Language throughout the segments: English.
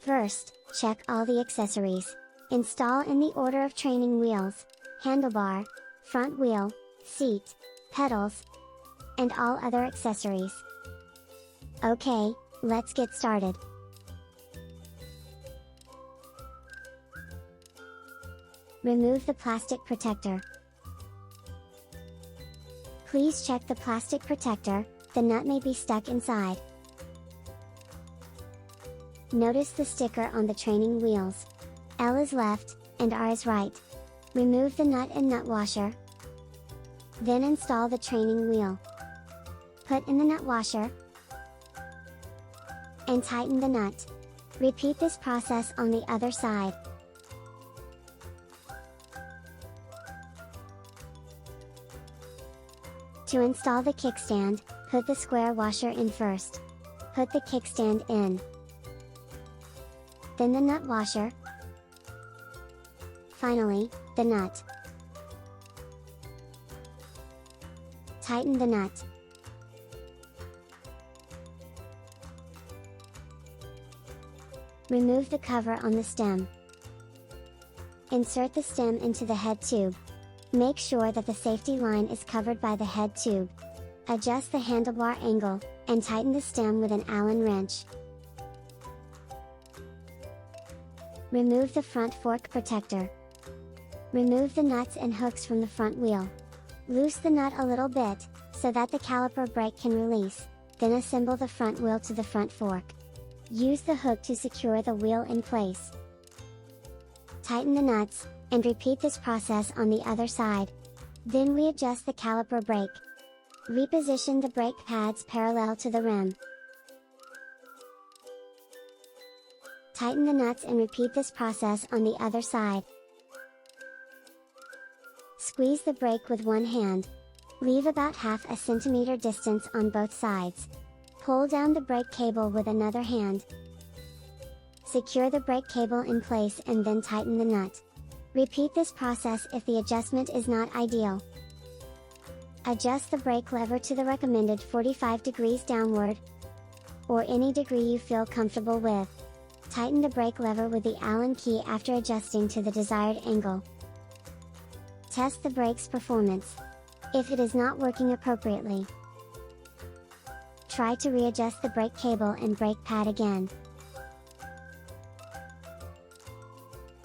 First, check all the accessories. Install in the order of training wheels, handlebar, front wheel, seat, pedals, and all other accessories. Okay, let's get started. Remove the plastic protector. Please check the plastic protector, the nut may be stuck inside. Notice the sticker on the training wheels. L is left, and R is right. Remove the nut and nut washer. Then install the training wheel. Put in the nut washer, and tighten the nut. Repeat this process on the other side. To install the kickstand, put the square washer in first. Put the kickstand in. Then the nut washer. Finally, the nut. Tighten the nut. Remove the cover on the stem. Insert the stem into the head tube. Make sure that the safety line is covered by the head tube. Adjust the handlebar angle, and tighten the stem with an Allen wrench. Remove the front fork protector. Remove the nuts and hooks from the front wheel. Loose the nut a little bit, so that the caliper brake can release, then assemble the front wheel to the front fork. Use the hook to secure the wheel in place. Tighten the nuts, and repeat this process on the other side. Then we adjust the caliper brake. Reposition the brake pads parallel to the rim. Tighten the nuts and repeat this process on the other side. Squeeze the brake with one hand. Leave about half a centimeter distance on both sides. Pull down the brake cable with another hand. Secure the brake cable in place and then tighten the nut. Repeat this process if the adjustment is not ideal. Adjust the brake lever to the recommended 45 degrees downward, or any degree you feel comfortable with. Tighten the brake lever with the Allen key after adjusting to the desired angle. Test the brake's performance. If it is not working appropriately, try to readjust the brake cable and brake pad again.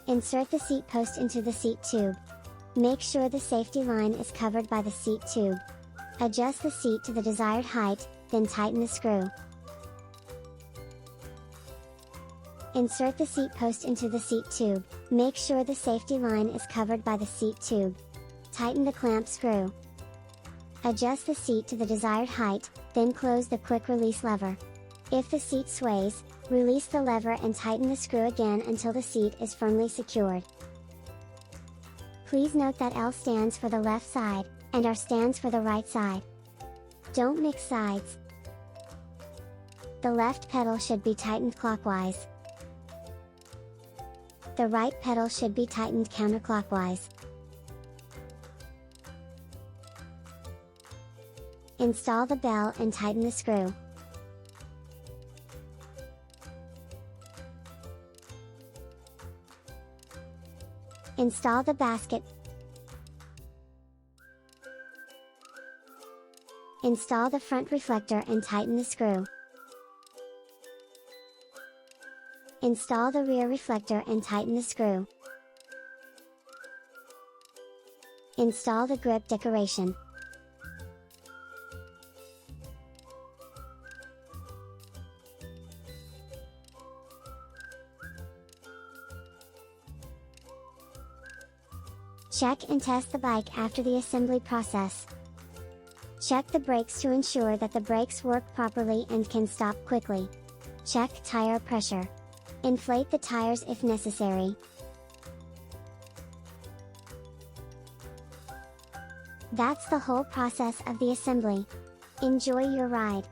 Insert the seat post into the seat tube. Make sure the safety line is covered by the seat tube. Adjust the seat to the desired height, then tighten the screw. Insert the seat post into the seat tube. Make sure the safety line is covered by the seat tube. Tighten the clamp screw. Adjust the seat to the desired height, then close the quick release lever. If the seat sways, release the lever and tighten the screw again until the seat is firmly secured. Please note that L stands for the left side, and R stands for the right side. Don't mix sides. The left pedal should be tightened clockwise. The right pedal should be tightened counterclockwise. Install the bell and tighten the screw. Install the basket. Install the front reflector and tighten the screw. Install the rear reflector and tighten the screw. Install the grip decoration. Check and test the bike after the assembly process. Check the brakes to ensure that the brakes work properly and can stop quickly. Check tire pressure. Inflate the tires if necessary. That's the whole process of the assembly. Enjoy your ride!